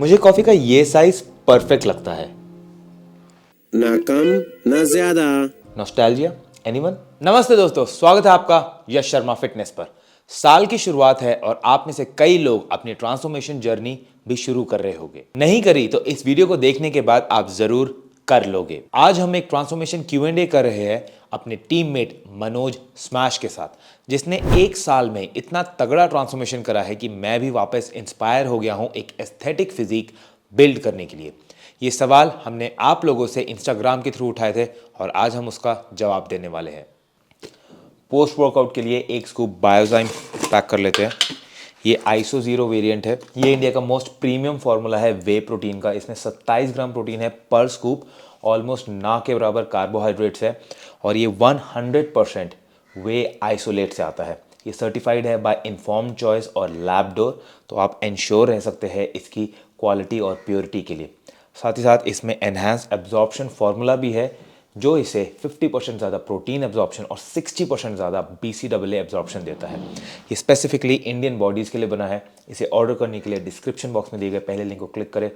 मुझे कॉफी का ये साइज परफेक्ट लगता है। ना कम ना ज्यादा। Nostalgia anyone? नमस्ते दोस्तों, स्वागत है आपका यश शर्मा फिटनेस पर। साल की शुरुआत है और आप में से कई लोग अपनी ट्रांसफॉर्मेशन जर्नी भी शुरू कर रहे होंगे। नहीं करी तो इस वीडियो को देखने के बाद आप जरूर कर लोगे। आज हम एक ट्रांसफॉर्मेशन Q&A कर रहे हैं अपने टीममेट मनोज स्मैश के साथ, जिसने एक साल में इतना तगड़ा ट्रांसफॉर्मेशन करा है कि मैं भी वापस इंस्पायर हो गया हूं एक एस्थेटिक फिजिक बिल्ड करने के लिए। ये सवाल हमने आप लोगों से इंस्टाग्राम के थ्रू उठाए थे और आज हम उसका जवाब देने वाले हैं। पोस्ट वर्कआउट के लिए एक स्कूप बायोजाइम पैक कर लेते हैं। ये आइसो 0 वेरिएंट है। ये इंडिया का मोस्ट प्रीमियम फार्मूला है वे प्रोटीन का। इसमें 27 ग्राम प्रोटीन है पर स्कूप, ऑलमोस्ट ना के बराबर कार्बोहाइड्रेट्स है और ये 100% वे आइसोलेट से आता है। ये सर्टिफाइड है बाय इन्फॉर्म्ड चॉइस और लैब डोर, तो आप इंश्योर रह सकते हैं इसकी क्वालिटी और प्योरिटी के लिए। साथ ही साथ इसमें एनहांस एब्जॉर्प्शन फार्मूला भी है जो इसे 50% ज़्यादा प्रोटीन एब्जॉर्प्शन और 60% ज़्यादा BCAA एब्जॉर्प्शन देता है। ये स्पेसिफिकली इंडियन बॉडीज़ के लिए बना है। इसे ऑर्डर करने के लिए डिस्क्रिप्शन बॉक्स में दिए गए पहले लिंक को क्लिक करें।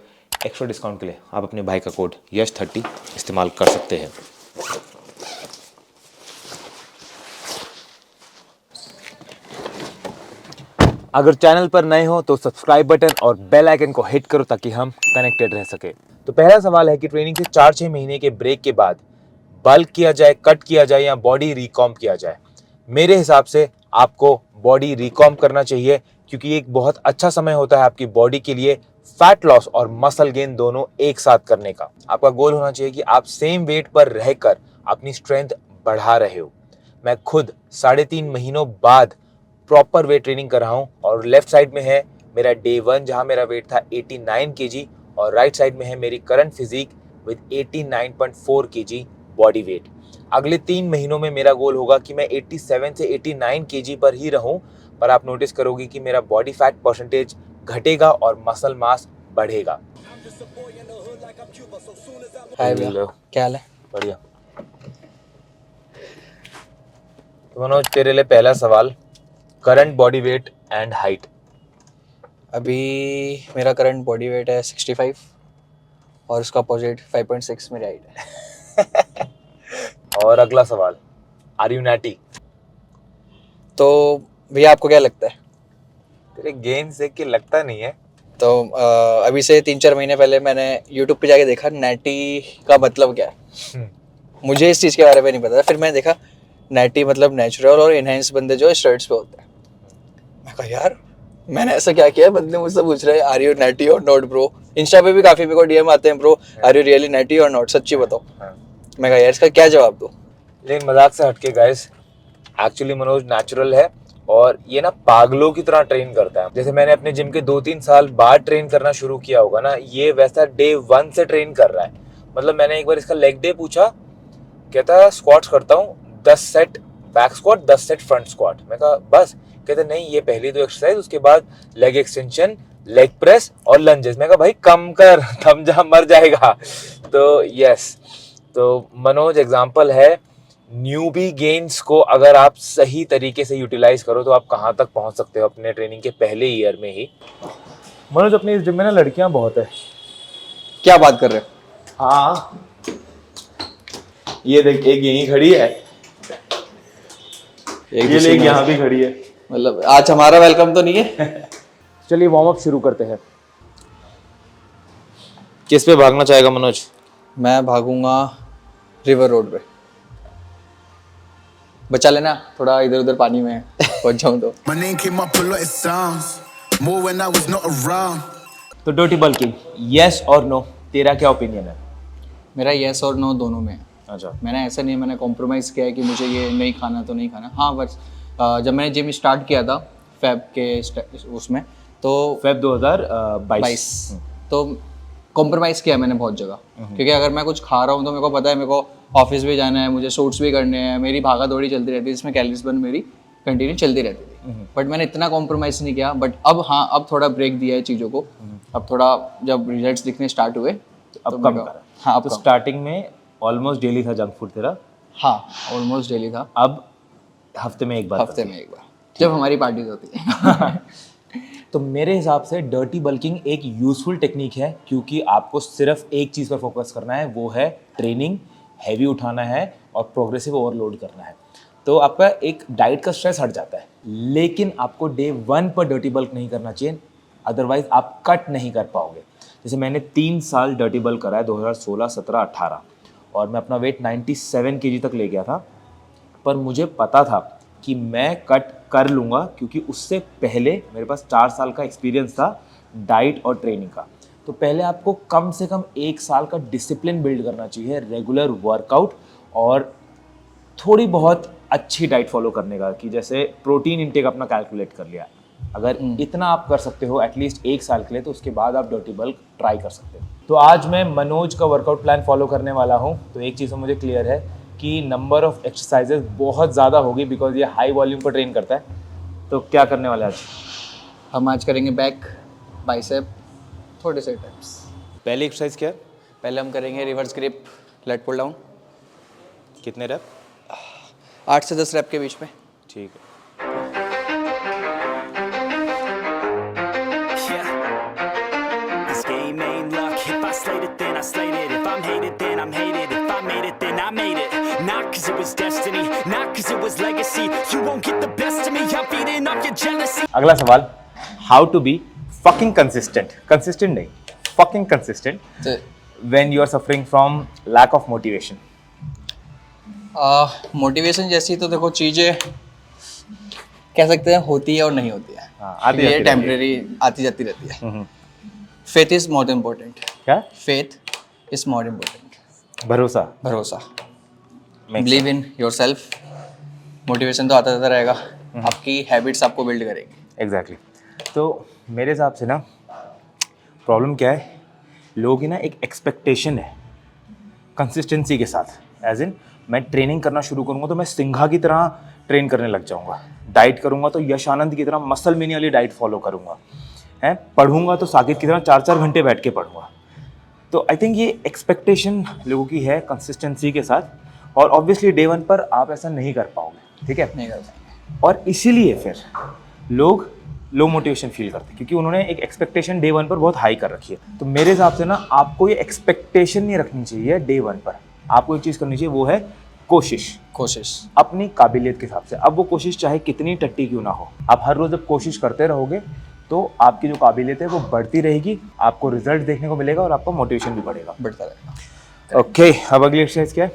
एक्स्ट्रा डिस्काउंट के लिए आप अपने भाई का कोड YASH30 इस्तेमाल कर सकते हैं। अगर चैनल पर नए हो तो सब्सक्राइब बटन और बेल आइकन को हिट करो ताकि हम कनेक्टेड रह सके। तो पहला सवाल है कि ट्रेनिंग से 4-6 महीने के ब्रेक के बाद बल्क किया जाए, कट किया जाए या बॉडी रिकॉम्प किया जाए? मेरे हिसाब से आपको बॉडी रिकॉम्प करना चाहिए, क्योंकि ये एक बहुत अच्छा समय होता है आपकी बॉडी के लिए फैट लॉस और मसल गेन दोनों एक साथ करने का। आपका गोल होना चाहिए कि आप सेम वेट पर रहकर अपनी स्ट्रेंथ बढ़ा रहे हो। मैं खुद 3.5 महीनों बाद प्रॉपर वेट ट्रेनिंग कर रहा हूं और लेफ्ट साइड में है मेरा डे 1 जहां मेरा वेट था 89 kg और राइट साइड में है मेरी current physique with 89.4 kg body weight. अगले 3 महीनों में मेरा गोल होगा कि मैं 87 से 89 kg पर ही रहूं, पर आप नोटिस करोगे कि मेरा बॉडी फैट परसेंटेज घटेगा और मसल मास बढ़ेगा। हाय भैया, क्या हाल है? बढ़िया। तो मनोज, तेरे लिए पहला सवाल, current body weight and height. अभी मेरा करंट बॉडी वेट है 65 और उसका अपोजिट 5.6 मेरी हाइट है। और अगला सवाल, आर यू नैटी? तो भैया आपको क्या लगता है? तेरे गेम से कि लगता नहीं है। तो अभी से 3-4 महीने पहले मैंने यूट्यूब पे जाके देखा नैटी का मतलब क्या है। मुझे इस चीज़ के बारे में नहीं पता था। फिर मैंने देखा नैटी मतलब नेचुरल और इनहेंस बंदे जो स्टर्ट्स पे होते हैं। मैं कहा यार मैंने ऐसा क्या किया है? बंदे मुझसे पूछ रहे हैं आर यू नैटी और नॉट ब्रो। इंस्टा पे भी काफ़ी मेरे को डीएम आते हैं, bro are you really natty और नॉट, सच्ची बताओ। मैं कहा यार इसका क्या जवाब दूँ? लेकिन मजाक से हटके गाइस, एक्चुअली मनोज नेचुरल है और ये ना पागलों की तरह ट्रेन करता है। जैसे मैंने अपने जिम के 2-3 साल बाद ट्रेन करना शुरू किया होगा ना, ये वैसा डे 1 से ट्रेन कर रहा है। मतलब मैंने एक बार इसका लेग डे पूछा, कहता स्क्वाट्स करता हूँ 10 set back squat, 10 set front squat. मैं कहा बस? कहते नहीं, ये पहली 2 एक्सरसाइज, उसके बाद लेग एक्सटेंशन, लेग प्रेस और लंजेस। मैं कहा भाई कम कर, थम जा मर जाएगा। तो यस, तो मनोज एग्जाम्पल है न्यूबी गेन्स को अगर आप सही तरीके से यूटिलाइज करो तो आप कहाँ तक पहुंच सकते हो अपने ट्रेनिंग के पहले ईयर में ही। मनोज, अपने इस जिम में ना लड़कियां बहुत है। क्या बात कर रहे हो? हाँ, ये देख, एक यहीं खड़ी है, ये लेग यहाँ भी खड़ी है। मतलब आज हमारा वेलकम तो नहीं है? चलिए वार्म अप शुरू करते हैं। किस पे भागना चाहेगा मनोज? मैं भागूंगा रिवर रोड पे। बचा लेना थोड़ा, इधर उधर पानी में पहुंच जाऊं तो। My name came up a lot of sounds, more when I was not around. तो डर्टी बल्किंग, यस और नो, तेरा क्या ओपिनियन है? मेरा येस और नो दोनों में है। अच्छा, मैंने मैंने ऐसा नहीं, मैंने कॉम्प्रोमाइज़ किया है कि मुझे ये नहीं खाना तो नहीं खाना। हाँ बस जब मैंने जिम स्टार्ट किया था फेब के उसमें, तो फेब 2022 तो कॉम्प्रोमाइज़ किया मैंने बहुत जगह, क्योंकि अगर मैं कुछ खा रहा हूँ तो मेरे को पता है मेरे को ऑफिस भी जाना है, मुझे शूट्स भी करने हैं, मेरी भागा दौड़ी चलती रहती है, जिसमें कैलोरीज बर्न मेरी कंटिन्यू चलती रहती थी। बट मैंने इतना कॉम्प्रोमाइज़ नहीं किया। बट अब हाँ, अब थोड़ा ब्रेक दिया है चीज़ों को। अब थोड़ा जब रिजल्ट्स दिखने स्टार्ट हुए अब कम करा। हाँ, तो स्टार्टिंग में ऑलमोस्ट डेली था जंक फूड तेरा? हाँ, ऑलमोस्ट डेली था। अब हफ्ते में एक बार? हफ्ते में एक बार, जब हमारी पार्टीज होती है। तो मेरे हिसाब से डर्टी बल्किंग एक यूज़फुल टेक्निक है, क्योंकि आपको सिर्फ एक चीज़ पर फोकस करना है, वो है ट्रेनिंग, हैवी उठाना है और प्रोग्रेसिव ओवरलोड करना है। तो आपका एक डाइट का स्ट्रेस हट जाता है। लेकिन आपको डे 1 पर डर्टी बल्क नहीं करना चाहिए, अदरवाइज आप कट नहीं कर पाओगे। जैसे मैंने 3 साल डर्टी बल्क करा है, 2016, 17, 18, और मैं अपना वेट 97 kg तक ले गया था। पर मुझे पता था कि मैं कट कर लूँगा, क्योंकि उससे पहले मेरे पास 4 साल का एक्सपीरियंस था डाइट और ट्रेनिंग का। तो पहले आपको कम से कम 1 साल का डिसिप्लिन बिल्ड करना चाहिए, रेगुलर वर्कआउट और थोड़ी बहुत अच्छी डाइट फॉलो करने का, कि जैसे प्रोटीन इंटेक अपना कैलकुलेट कर लिया। अगर इतना आप कर सकते हो एटलीस्ट 1 साल के लिए, तो उसके बाद आप डर्टी बल्क ट्राई कर सकते हो। तो आज मैं मनोज का वर्कआउट प्लान फॉलो करने वाला हूँ। तो एक चीज़ तो मुझे क्लियर है कि नंबर ऑफ एक्सरसाइजेस बहुत ज़्यादा होगी, बिकॉज ये हाई वॉल्यूम पर ट्रेन करता है। तो क्या करने वाले आज? हम आज करेंगे बैक, बाइसेप, थोड़े से टाइप्स। पहली एक्सरसाइज क्या है? पहले हम करेंगे reverse grip, lat pull down, कितने रैप? 8 से 10 रैप के बीच में। ठीक है। This game ain't luck. If I slayed it, then I slayed it. If I'm hated, then I'm hated. If I made it, then I made it. Not cause it was destiny, not cause it was legacy. You won't get the best of me. I'm feeding off your jealousy. अगला सवाल, how to be fucking consistent? Consistent नहीं, fucking consistent तो when you are suffering from lack of motivation. Motivation जैसी तो देखो चीज़ें कह सकते हैं होती है और नहीं होती है। हाँ, आती ये जाती रहती है। टेम्परेरी आती जाती रहती है। Faith is more important. क्या? Faith is more important. भरोसा। भरोसा, Makes believe in yourself. Motivation तो आता जाता रहेगा, आपकी हैबिट्स आपको बिल्ड करेंगे। एग्जैक्टली। तो मेरे हिसाब से ना प्रॉब्लम क्या है, लोगों की ना एक एक्सपेक्टेशन है कंसिस्टेंसी के साथ। एज इन मैं ट्रेनिंग करना शुरू करूँगा तो मैं सिंघा की तरह ट्रेन करने लग जाऊँगा, डाइट करूँगा तो यश आनंद की तरह मसल मिनी वाली डाइट फॉलो करूँगा, हैं पढ़ूँगा तो साकिब की तरह 4-4 घंटे बैठ के पढ़ूँगा। तो आई थिंक ये एक्सपेक्टेशन लोगों की है कंसिस्टेंसी के साथ, और ऑब्वियसली डे 1 पर आप ऐसा नहीं कर पाओगे, ठीक है? नहीं कर पाएंगे। और इसीलिए फिर लोग लो मोटिवेशन फील करते हैं, क्योंकि उन्होंने एक एक्सपेक्टेशन डे 1 पर बहुत हाई कर रखी है। तो मेरे हिसाब से ना आपको ये एक्सपेक्टेशन नहीं रखनी चाहिए डे 1 पर। आपको एक चीज़ करनी चाहिए, वो है कोशिश अपनी काबिलियत के हिसाब से। अब वो कोशिश चाहे कितनी टट्टी क्यों ना हो, आप हर रोज़ जब कोशिश करते रहोगे तो आपकी जो काबिलियत है वो बढ़ती रहेगी, आपको रिजल्ट देखने को मिलेगा और आपका मोटिवेशन भी बढ़ेगा। बढ़ता रहेगा। ओके, अब अगली एक्सरसाइज क्या है?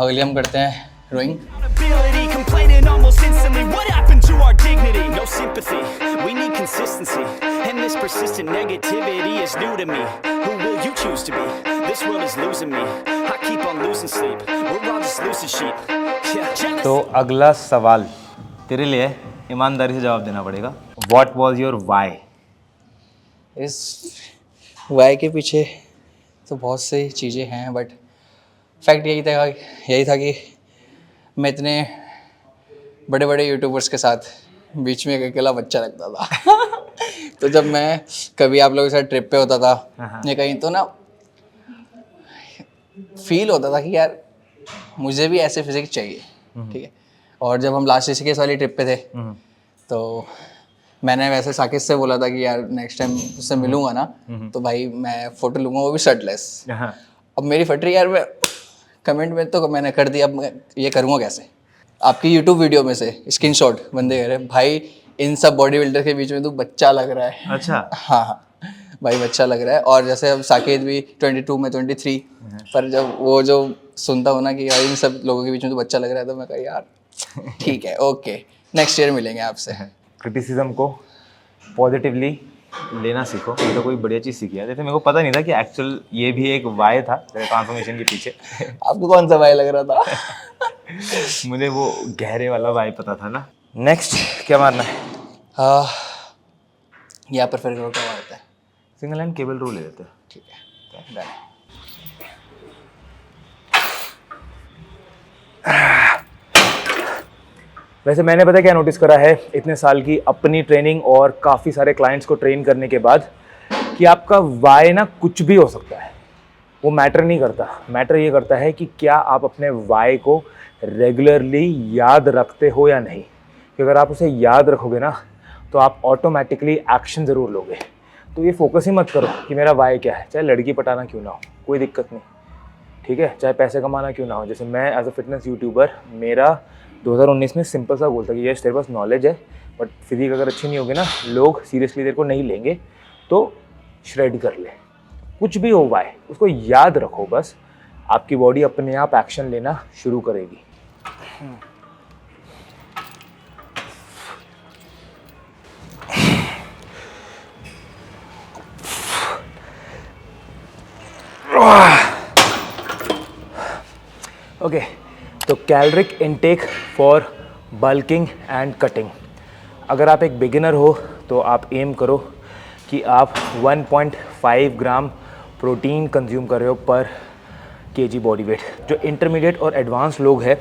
अगली हम करते हैं rowing. Accountability, complaining almost instantly. What happened to our dignity? No sympathy. We need consistency. And this persistent negativity is new to me. Who will you choose to be? This world is losing me. I keep on losing sleep. We're all just losing sheep. Yeah. तो अगला सवाल तेरे लिए ईमानदारी से जवाब देना पड़ेगा। What was your why? इस वाई के पीछे तो बहुत सी चीज़ें हैं, बट फैक्ट यही था कि मैं इतने बड़े बड़े यूट्यूबर्स के साथ बीच में एक अकेला बच्चा लगता था। तो जब मैं कभी आप लोगों के साथ ट्रिप पे होता था या कहीं, तो ना फील होता था कि यार मुझे भी ऐसे फिजिक्स चाहिए, ठीक है? और जब हम लास्ट ऋषिकेश वाली ट्रिप पे थे, तो मैंने वैसे साकिब से बोला था कि यार नेक्स्ट टाइम उससे मिलूंगा ना तो भाई मैं फ़ोटो लूँगा, वो भी शर्टलेस। अब मेरी फट रही यार, मैं कमेंट में तो मैंने कर दिया, अब मैं ये करूँगा कैसे? आपकी यूट्यूब वीडियो में से स्क्रीनशॉट बंदे कह रहे भाई इन सब बॉडी बिल्डर के बीच में तू बच्चा लग रहा है। अच्छा। हाँ भाई बच्चा लग रहा है। और जैसे अब साकेत भी 22 में 23, पर जब वो जो सुनता हूँ ना कि यार इन सब लोगों के बीच में तो बच्चा लग रहा है, तो मैं कहा यार ठीक है, ओके नेक्स्ट ईयर मिलेंगे आपसे। क्रिटिसिज्म को पॉजिटिवली लेना सीखो, ये तो कोई बढ़िया चीज़ सीखी है। जैसे मेरे को पता नहीं था कि एक्चुअल ये भी एक वाई था तेरे ट्रांसफॉर्मेशन के पीछे। आपको कौन सा वाई लग रहा था? मुझे वो गहरे वाला वाई पता था ना। नेक्स्ट क्या मारना है? यहाँ पर फिर क्या मारता है? सिंगल हैंड केबल रो ले लेते हैं। ठीक है डन। वैसे मैंने पता क्या नोटिस करा है इतने साल की अपनी ट्रेनिंग और काफ़ी सारे क्लाइंट्स को ट्रेन करने के बाद, कि आपका वाई ना कुछ भी हो सकता है, वो मैटर नहीं करता। मैटर ये करता है कि क्या आप अपने वाई को रेगुलरली याद रखते हो या नहीं। कि अगर आप उसे याद रखोगे ना, तो तो आप ऑटोमेटिकली एक्शन ज़रूर लोगे। तो ये फोकस ही मत करो कि मेरा वाई क्या है, चाहे लड़की पटाना क्यों ना हो, कोई दिक्कत नहीं, ठीक है, चाहे पैसे कमाना क्यों ना हो। जैसे मैं एज अ फिटनेस यूट्यूबर, मेरा 2019 में सिंपल सा गोल था कि यस तेरे पास नॉलेज है बट फिजिक अगर अच्छी नहीं होगी ना, लोग सीरियसली तेरे को नहीं लेंगे, तो श्रेड कर ले। कुछ भी हो वाई, उसको याद रखो बस, आपकी बॉडी अपने आप एक्शन लेना शुरू करेगी। ओके, तो caloric intake for bulking and cutting. अगर आप एक बिगिनर हो तो आप एम करो कि आप 1.5 ग्राम प्रोटीन कंज्यूम कर रहे हो पर केजी बॉडी वेट। जो इंटरमीडिएट और एडवांस लोग हैं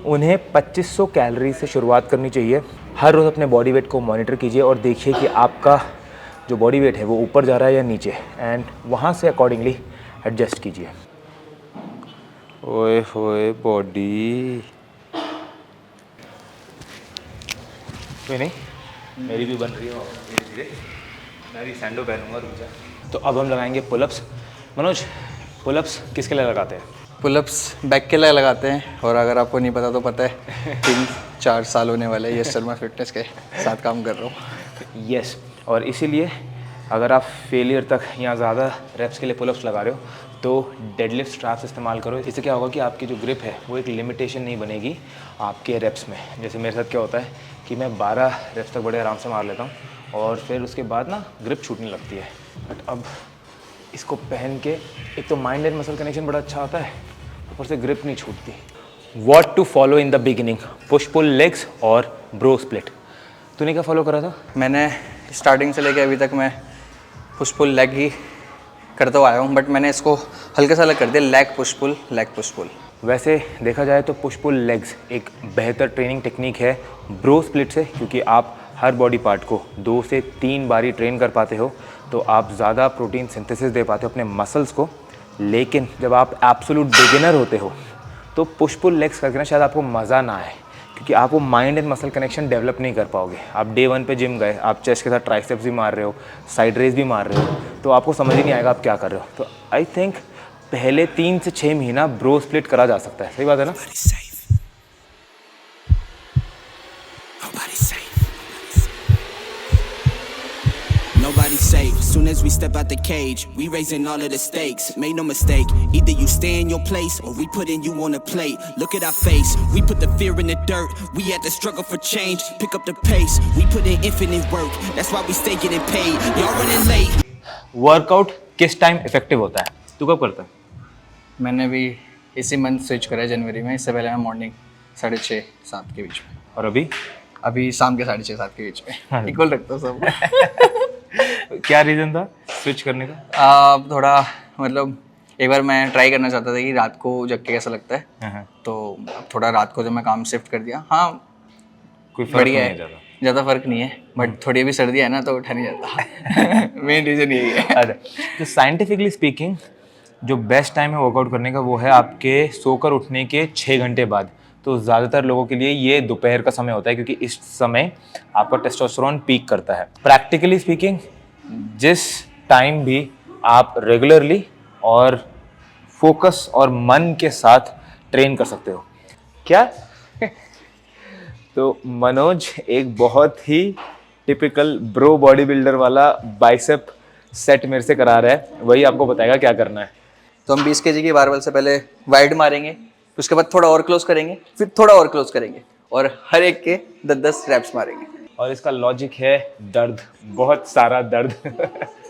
उन्हें 2500 कैलोरी से शुरुआत करनी चाहिए। हर रोज़ अपने बॉडी वेट को मॉनिटर कीजिए और देखिए कि आपका जो बॉडी वेट है वो ऊपर जा रहा है या नीचे, एंड वहाँ से अकॉर्डिंगली एडजस्ट कीजिए। ओए होए बॉडी, कोई नहीं, मेरी भी बन रही है धीरे धीरे, मैं भी सैंडो पहनूंगा, रुक जा। तो अब हम लगाएंगे पुलअप्स। मनोज, पुलअप्स किसके लिए लगाते हैं? पुलअप्स बैक के लिए लगाते हैं, और अगर आपको नहीं पता तो पता है 3-4 साल होने वाले यश शर्मा फिटनेस के साथ काम कर रहा हूँ। यस, और इसीलिए अगर आप फेलियर तक या ज़्यादा रेप्स के लिए पुलअप्स लगा रहे हो तो डेडलिफ्ट स्ट्रैप्स इस्तेमाल करो। इससे क्या होगा कि आपकी जो ग्रिप है वो एक लिमिटेशन नहीं बनेगी आपके रेप्स में। जैसे मेरे साथ क्या होता है कि मैं 12 रेप्स तक बड़े आराम से मार लेता हूँ और फिर उसके बाद ना ग्रिप छूटने लगती है। बट अब इसको पहन के एक तो माइंड एंड मसल कनेक्शन बड़ा अच्छा आता है, ऊपर से ग्रिप नहीं छूटती। What to follow in the beginning, push pull legs और ब्रो स्प्लिट। तूने क्या फॉलो करा था? मैंने स्टार्टिंग से लेके अभी तक मैं पुश पुल लेग ही करता हुआ आया हूँ, बट मैंने इसको हल्का सा अलग कर दिया, leg push pull, leg push pull. वैसे देखा जाए तो पुश पुल लेग्स एक बेहतर ट्रेनिंग टेक्निक है ब्रो स्प्लिट से, क्योंकि आप हर बॉडी पार्ट को 2 से 3 बारी ट्रेन कर पाते हो, तो आप ज़्यादा प्रोटीन सिंथेसिस दे पाते हो अपने मसल्स को। लेकिन जब आप एब्सोल्यूट बिगिनर होते हो तो पुश पुल लेग्स करके ना शायद आपको मज़ा ना आए, क्योंकि आप वो mind and muscle connection develop नहीं कर पाओगे। आप डे 1 पे जिम गए, आप चेस्ट के साथ ट्राइसेप्स भी मार रहे हो, साइड रेस भी मार रहे हो, तो आपको समझ ही नहीं आएगा आप क्या कर रहे हो। तो आई थिंक पहले 3 से 6 महीना ब्रो स्प्लिट करा जा सकता है। सही बात है ना? Nobody's safe. Soon as we step out the cage, we raising all of the stakes. Make no mistake, either you stay in your place or we putting you on a plate. Look at our face, we put the fear in the dirt. We had to struggle for change, pick up the pace. We put in infinite work, that's why we stay getting paid. Y'all running late. Workout किस time effective होता है? तू कब करता है? मैंने भी इसी मंथ स्विच करा है जनवरी में। इससे पहले मैं मॉर्निंग 6:30-7 के बीच में, और अभी अभी शाम के 6:30-7 के बीच में इक्वल रखता हूँ सब। क्या रीज़न था स्विच करने का? थोड़ा मतलब एक बार मैं ट्राई करना चाहता था कि रात को जग के कैसा लगता है, तो अब थोड़ा रात को जब मैं काम शिफ्ट कर दिया, हाँ कोई फर्क बढ़िया नहीं है, ज़्यादा। ज़्यादा फर्क नहीं है, बट थोड़ी अभी सर्दी है ना तो उठा नहीं जाता। मेन रीज़न यही है। अच्छा, तो साइंटिफिकली स्पीकिंग जो बेस्ट टाइम है वर्कआउट करने का वो है आपके सोकर उठने के 6 घंटे बाद। तो ज़्यादातर लोगों के लिए ये दोपहर का समय होता है, क्योंकि इस समय आपका टेस्टोस्टेरोन पीक करता है। प्रैक्टिकली स्पीकिंग जिस टाइम भी आप रेगुलरली और फोकस और मन के साथ ट्रेन कर सकते हो। क्या? तो मनोज एक बहुत ही टिपिकल ब्रो बॉडी बिल्डर वाला बाइसेप सेट मेरे से करा रहा है, वही आपको बताएगा क्या करना है। तो हम 20 kg की बारबल से पहले वाइड मारेंगे, उसके बाद थोड़ा और क्लोज करेंगे, फिर थोड़ा और क्लोज करेंगे, और हर एक के 10-10 रैप्स मारेंगे। और इसका लॉजिक है दर्द, बहुत सारा दर्द।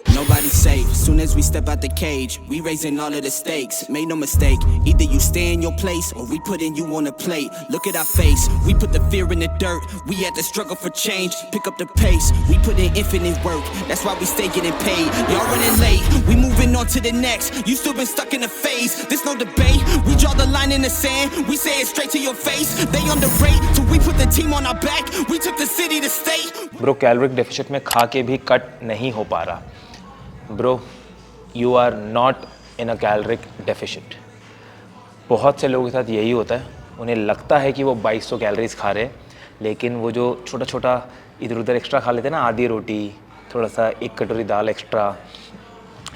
Nobody's safe. Soon as we step out the cage, we raising all of the stakes. Make no mistake, either you stay in your place or we putting you on a plate. Look at our face, we put the fear in the dirt. We had to struggle for change, pick up the pace. We put in infinite work, that's why we stay getting paid. Y'all running late, we moving on to the next. You still been stuck in a phase, there's no debate. We draw the line in the sand, we say it straight to your face. They underrate, till we put the team on our back. We took the city to state. Bro caloric deficit में खा के भी cut नहीं हो पा रहा। Bro you are not in a caloric deficit. बहुत से लोगों के साथ यही होता है, उन्हें लगता है कि वो 2200 कैलोरीज खा रहे हैं, लेकिन वो जो छोटा छोटा इधर उधर एक्स्ट्रा खा लेते हैं ना, आधी रोटी, थोड़ा सा एक कटोरी दाल एक्स्ट्रा,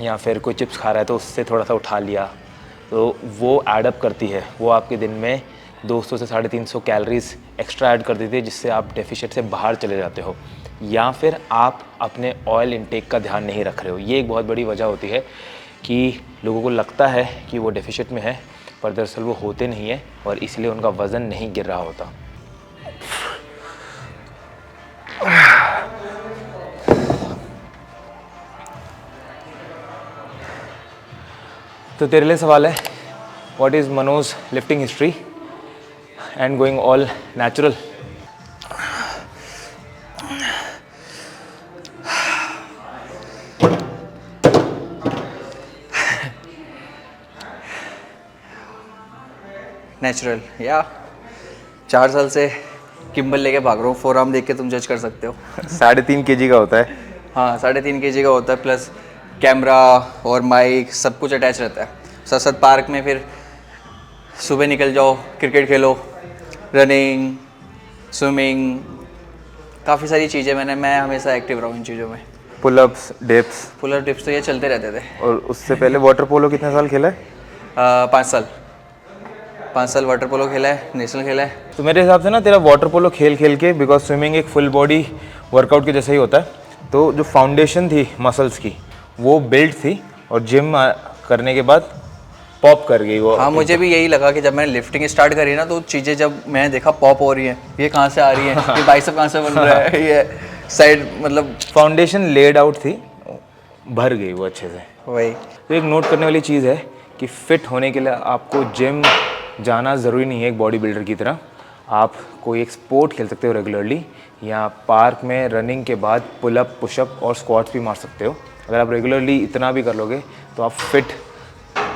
या फिर कोई चिप्स खा रहा है तो उससे थोड़ा सा उठा लिया, तो वो एडअप करती है। वो आपके दिन में 200 से 350 कैलोरीज एक्स्ट्रा ऐड कर देती है, जिससे आप डेफिशिएंट से बाहर चले जाते हो, या फिर आप अपने ऑयल इंटेक का ध्यान नहीं रख रहे हो। ये एक बहुत बड़ी वजह होती है कि लोगों को लगता है कि वो डेफिशिएंट में है, पर दरअसल वो होते नहीं है और इसलिए उनका वज़न नहीं गिर रहा होता। तो तेरे लिए सवाल है, what is Manoj lifting history and going all natural? Natural या 4 साल से किम्बल लेके भाग रहा हूँ, फोरआर्म देख के तुम जज कर सकते हो। 3.5 kg का होता है। हाँ 3.5 kg का होता है, प्लस कैमरा और माइक सब कुछ अटैच रहता है। साथ साथ पार्क में फिर सुबह निकल जाओ, क्रिकेट खेलो, रनिंग, स्विमिंग, काफ़ी सारी चीज़ें मैं हमेशा एक्टिव रहा हूँ इन चीज़ों में। पुलअप्स, डिप्स, पुलर टिप्स तो ये चलते रहते थे। और उससे पहले वाटर पोलो कितने साल खेला है? 5 साल वाटर पोलो खेला है, नेशनल खेला है। तो मेरे हिसाब से ना तेरा वाटर पोलो खेल खेल के, बिकॉज स्विमिंग एक फुल बॉडी वर्कआउट के जैसा ही होता है, तो जो फाउंडेशन थी मसल्स की वो बिल्ड थी, और जिम करने के बाद पॉप कर गई वो। हाँ मुझे भी यही लगा कि जब मैंने लिफ्टिंग स्टार्ट करी ना, तो चीज़ें जब मैंने देखा पॉप हो रही है, ये कहाँ से आ रही है, ये बाइसेप कहाँ से बन रहा है, ये साइड, मतलब फाउंडेशन लेड आउट थी, भर गई वो अच्छे से। वही। तो एक नोट करने वाली चीज़ है कि फिट होने के लिए आपको जिम जाना ज़रूरी नहीं है एक बॉडी बिल्डर की तरह। आप कोई एक स्पोर्ट खेल सकते हो रेगुलरली, या पार्क में रनिंग के बाद पुलअप, पुशअप और स्क्वाट्स भी मार सकते हो। अगर आप रेगुलरली इतना भी कर लोगे तो आप फिट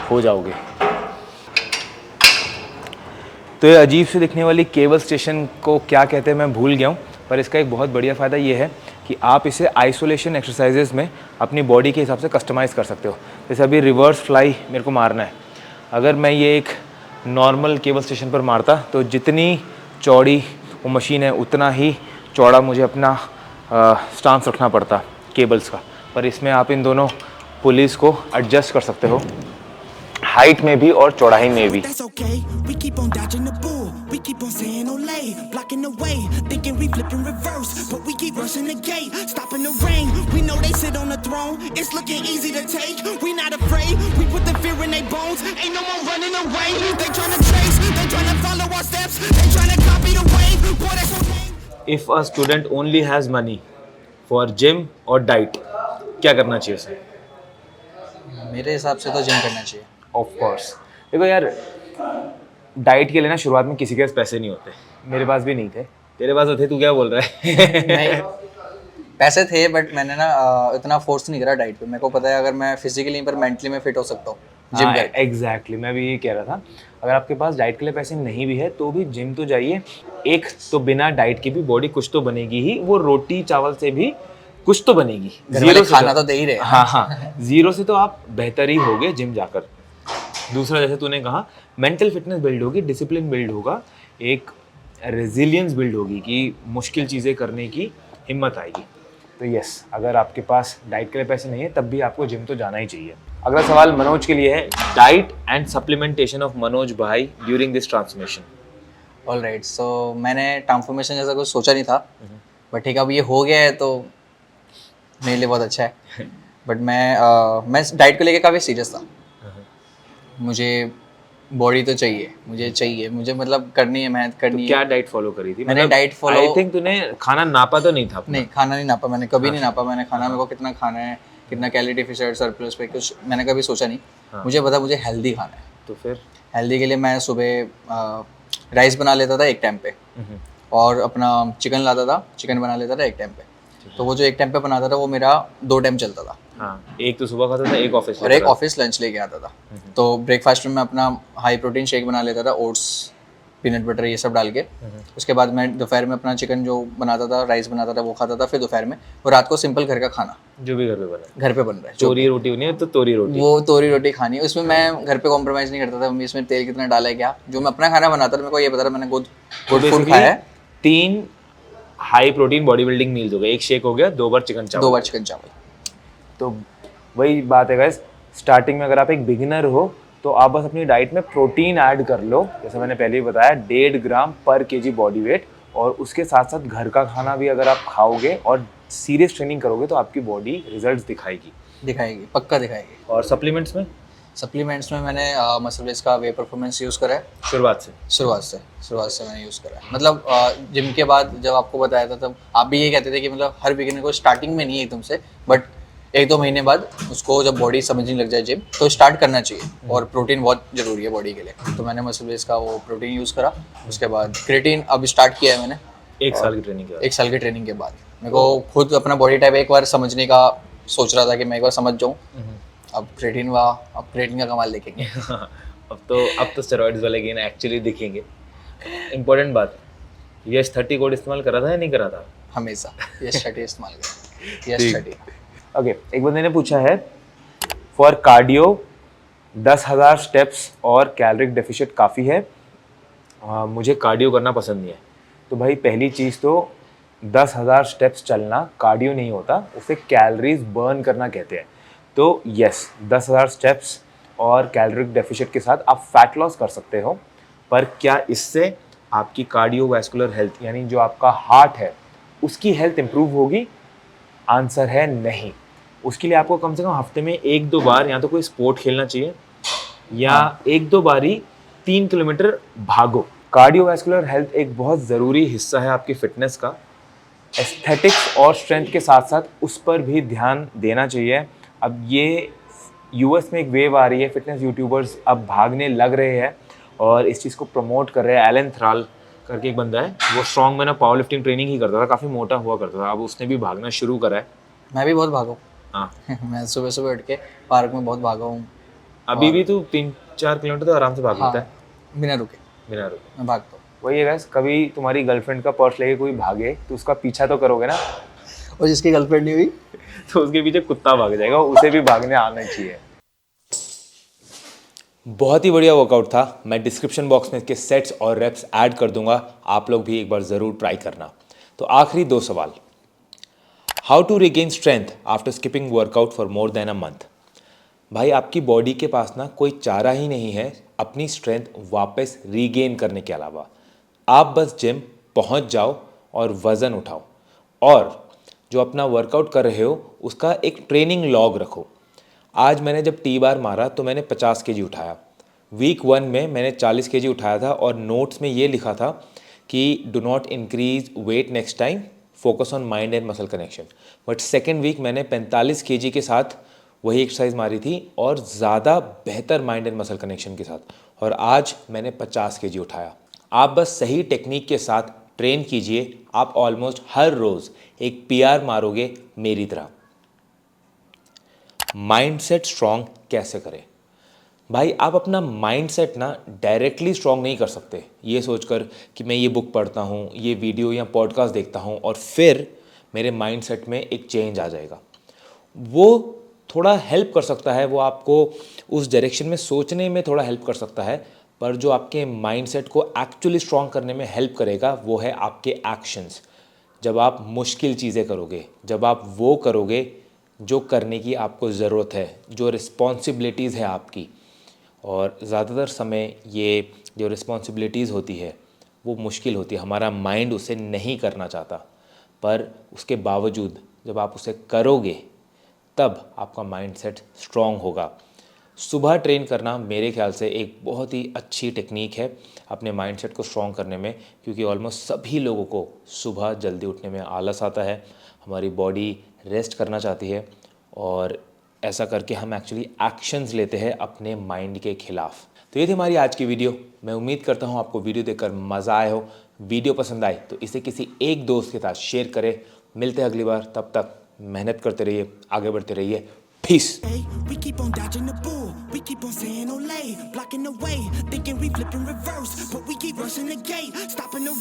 हो जाओगे। तो ये अजीब से दिखने वाली केबल स्टेशन को क्या कहते हैं मैं भूल गया हूँ, पर इसका एक बहुत बढ़िया फ़ायदा ये है कि आप इसे आइसोलेशन एक्सरसाइजेज में अपनी बॉडी के हिसाब से कस्टमाइज़ कर सकते हो। जैसे अभी रिवर्स फ्लाई मेरे को मारना है, अगर मैं ये एक नॉर्मल केबल स्टेशन पर मारता तो जितनी चौड़ी वो मशीन है उतना ही चौड़ा मुझे अपना स्टांस रखना पड़ता केबल्स का, पर इसमें आप इन दोनों पुलिस को एडजस्ट कर सकते हो, हाइट में भी और चौड़ाई में भी। That's okay, we keep on dodging the bull, we keep on saying olay, blocking the way, thinking we flip in reverse, but we keep rushing the gate, stopping the rain, we know they sit on the throne, it's looking easy to take, we not afraid, we put the fear in their bones, ain't no more running away, they tryna chase, they tryna follow our steps, they tryna copy the wave, boy that's okay. If a student only has money for gym और diet, क्या करना चाहिए उसे? मेरे हिसाब से तो gym करना चाहिए। Of course. देखो यार, डाइट के लिए ना शुरुआत में किसी के पास पैसे नहीं होते, मेरे पास भी नहीं थे, तेरे पास तो थे, तू क्या बोल रहा है? नहीं पैसे थे, बट मैंने ना इतना फोर्स नहीं करा डाइट पे। मेरे को पता है अगर मैं फिजिकली पर मेंटली में फिट हो सकता हूँ जिम करके। एग्जैक्टली, मैं भी ये कह रहा था, अगर आपके पास डाइट के लिए पैसे नहीं भी है तो भी जिम तो जाइए। एक तो बिना डाइट की भी बॉडी कुछ तो बनेगी ही, वो रोटी चावल से भी कुछ तो बनेगी। जीरो से खाना तो दे ही रहे। हाँ हाँ, जीरो से तो आप बेहतर ही होगे जिम जाकर। दूसरा, जैसे तूने कहा, मेंटल फिटनेस बिल्ड होगी, डिसिप्लिन बिल्ड होगा, एक रेजिलियंस बिल्ड होगी कि मुश्किल चीज़ें करने की हिम्मत आएगी। तो यस, अगर आपके पास डाइट के लिए पैसे नहीं है तब भी आपको जिम तो जाना ही चाहिए। अगला सवाल मनोज के लिए है, diet and supplementation of Manoj भाई ड्यूरिंग दिस ट्रांसफॉर्मेशन। ऑलराइट, सो मैंने ट्रांसफॉर्मेशन जैसा कुछ सोचा नहीं था, बट ठीक है अब ये हो गया है तो मेरे लिए बहुत अच्छा है। बट मैं डाइट को लेके काफ़ी सीरियस था। मुझे बॉडी तो चाहिए, मुझे मतलब करनी है, मेहनत करनी है। क्या डाइट फॉलो करी थी? मैंने डाइट फॉलो, आई थिंक तूने खाना नापा तो नहीं था अपना? नहीं, खाना नहीं नापा मैंने, कभी नहीं नापा मैंने खाना। मेरे को कितना खाना है, कितना कैलोरी डेफिसिट, सरप्लस पे, कुछ मैंने कभी सोचा नहीं। मुझे पता मुझे हेल्दी खाना है, तो फिर हेल्दी के लिए मैं सुबह राइस बना लेता था एक टाइम पे, और अपना चिकन लाता था, चिकन बना लेता था एक टाइम पे। तो वो जो एक टाइम पे बनाता था वो मेरा 2 टाइम चलता था। हाँ, एक तो सुबह खाता था, एक ऑफिस और एक ऑफिस लंच लेके आता था। तो ब्रेकफास्ट में मैं अपना हाई प्रोटीन शेक बना लेता था, ओट्स, पीनट बटर ये सब डाल के। उसके बाद मैं दोपहर में अपना चिकन जो बनाता था, राइस बनाता था, वो खाता था। फिर दोपहर में और रात को सिंपल घर का खाना, जो भी घर पे बना, घर पे बन रहा है, तोरी रोटी बनी है तो तोरी रोटी, वो तोरी रोटी खानी है। उसमें मैं घर पे कॉम्प्रोमाइज़ नहीं करता था, मम्मी इसमें तेल कितना डाला है क्या, जो मैं अपना खाना बनाता था मेरे को ये पता था। मैंने गुड फूड खाया है। 3 high protein body building meals हो गए, एक शेक हो गया, 2 बार चिकन चावल। 2 बार चिकन चावल। तो वही बात है गाइस, स्टार्टिंग में अगर आप एक बिगिनर हो तो आप बस अपनी डाइट में प्रोटीन ऐड कर लो, जैसे मैंने पहले ही बताया 1.5 ग्राम पर केजी बॉडी वेट, और उसके साथ साथ घर का खाना भी अगर आप खाओगे और सीरियस ट्रेनिंग करोगे तो आपकी बॉडी रिजल्ट्स दिखाएगी, पक्का दिखाएगी। और सप्लीमेंट्स में सप्लीमेंट्स में मैंने मसल बेस का वे परफॉर्मेंस यूज़ करा है शुरुआत से मैंने यूज़ करा है। मतलब जिम के बाद जब आपको बताया था तब आप भी ये कहते थे कि मतलब हर बिगिनर को स्टार्टिंग में नहीं एकदम से, बट 1-2 महीने बाद उसको जब बॉडी समझने लग जाए जिम तो स्टार्ट करना चाहिए, और प्रोटीन बहुत ज़रूरी है बॉडी के लिए। तो मैंने मसल बेस का वो प्रोटीन यूज़ करा, उसके बाद क्रिएटिन अब स्टार्ट किया है मैंने 1 साल की ट्रेनिंग के बाद। मेरे को खुद अपना बॉडी टाइप एक बार समझने का सोच रहा था कि मैं एक बार समझ जाऊँ। अब क्रिएटिन का कमाल देखेंगे। अब तो स्टेरॉइड्स वाले गेन एक्चुअली दिखेंगे। इंपॉर्टेंट बात, यश 30 कोड इस्तेमाल करा था या नहीं करा था? हमेशा यस 30 इस्तेमाल करें, यस 30। ओके, एक बंदे ने पूछा है फॉर कार्डियो 10,000 स्टेप्स और कैलोरिक डेफिशिएंट काफ़ी है, मुझे कार्डियो करना पसंद नहीं है। तो भाई पहली चीज़ तो 10,000 स्टेप्स चलना कार्डियो नहीं होता, उसे कैलोरीज बर्न करना कहते हैं। तो यस, 10,000 स्टेप्स और कैलोरिक डेफिशिएंट के साथ आप फैट लॉस कर सकते हो, पर क्या इससे आपकी कार्डियोवैस्कुलर हेल्थ यानी जो आपका हार्ट है उसकी हेल्थ इंप्रूव होगी? आंसर है नहीं। उसके लिए आपको कम से कम हफ्ते में 1-2 बार या तो कोई स्पोर्ट खेलना चाहिए या 1-2 बारी 3 किलोमीटर भागो। कार्डियोवैस्कुलर हेल्थ एक बहुत ज़रूरी हिस्सा है आपकी फिटनेस का। एस्थेटिक्स और स्ट्रेंथ के साथ साथ उस पर भी ध्यान देना चाहिए। अब ये यूएस में एक वेव आ रही है, फिटनेस यूट्यूबर्स अब भागने लग रहे हैं और इस चीज़ को प्रमोट कर रहे हैं। एलन थ्राल करके एक बंदा है, वो strong man power lifting training ही करता था, काफ़ी मोटा हुआ करता था, अब उसने भी भागना शुरू करा है। मैं भी बहुत भागा हूँ। हाँ मैं सुबह सुबह उठ के पार्क में बहुत भागा हूँ। अभी भी तू 3-4 किलोमीटर तो आराम से भाग लेता है बिना रुके मैं भागता हूँ। वही है गाइस, कभी तुम्हारी गर्लफ्रेंड का पर्स लेके कोई भागे तो उसका पीछा तो करोगे ना, और जिसकी गर्लफ्रेंड नहीं हुई तो उसके पीछे कुत्ता भाग जाएगा, उसे भी भागने आना चाहिए। बहुत ही बढ़िया वर्कआउट था। मैं डिस्क्रिप्शन बॉक्स में इसके सेट्स और रेप्स ऐड कर दूंगा, आप लोग भी एक बार ज़रूर ट्राई करना। तो आखिरी 2 सवाल, how to regain strength after skipping workout for more than a month. भाई आपकी बॉडी के पास ना कोई चारा ही नहीं है अपनी स्ट्रेंथ वापस रीगेन करने के अलावा। आप बस जिम पहुंच जाओ और वज़न उठाओ, और जो अपना वर्कआउट कर रहे हो उसका एक ट्रेनिंग लॉग रखो। आज मैंने जब टी बार मारा तो मैंने 50 केजी उठाया, वीक 1 में मैंने 40 केजी उठाया था और नोट्स में ये लिखा था कि do not increase weight next time, focus on mind and muscle connection. But second week मैंने 45 केजी के साथ वही एक्सरसाइज मारी थी और ज़्यादा बेहतर माइंड एंड मसल कनेक्शन के साथ, और आज मैंने 50 केजी उठाया। आप बस सही टेक्निक के साथ ट्रेन कीजिए, आप ऑलमोस्ट हर रोज़ एक PR मारोगे मेरी तरह। माइंडसेट स्ट्रॉन्ग कैसे करें? भाई आप अपना माइंडसेट ना डायरेक्टली स्ट्रॉन्ग नहीं कर सकते ये सोचकर कि मैं ये बुक पढ़ता हूँ, ये वीडियो या पॉडकास्ट देखता हूँ और फिर मेरे माइंडसेट में एक चेंज आ जाएगा। वो थोड़ा हेल्प कर सकता है, वो आपको उस डायरेक्शन में सोचने में थोड़ा हेल्प कर सकता है, पर जो आपके माइंडसेट को एक्चुअली स्ट्रॉन्ग करने में हेल्प करेगा वो है आपके एक्शंस। जब आप मुश्किल चीज़ें करोगे, जब आप वो करोगे जो करने की आपको ज़रूरत है, जो रिस्पॉन्सिबिलिटीज़ है आपकी, और ज़्यादातर समय ये जो रिस्पॉन्सिबिलिटीज़ होती है वो मुश्किल होती है, हमारा माइंड उसे नहीं करना चाहता, पर उसके बावजूद जब आप उसे करोगे तब आपका माइंडसेट स्ट्रॉन्ग होगा। सुबह ट्रेन करना मेरे ख्याल से एक बहुत ही अच्छी टेक्निक है अपने माइंडसेट को स्ट्रॉन्ग करने में, क्योंकि ऑलमोस्ट सभी लोगों को सुबह जल्दी उठने में आलस आता है, हमारी बॉडी रेस्ट करना चाहती है, और ऐसा करके हम एक्चुअली एक्शंस लेते हैं अपने माइंड के खिलाफ। तो ये थी हमारी आज की वीडियो। मैं उम्मीद करता हूँ आपको वीडियो देखकर मज़ा आया हो। वीडियो पसंद आए तो इसे किसी एक दोस्त के साथ शेयर करें। मिलते हैं अगली बार, तब तक मेहनत करते रहिए, आगे बढ़ते रहिए। Peace. We keep on dodging the bull, we keep on saying Olay, blocking the way, thinking we flipping reverse, but we keep rushing the gate, stopping the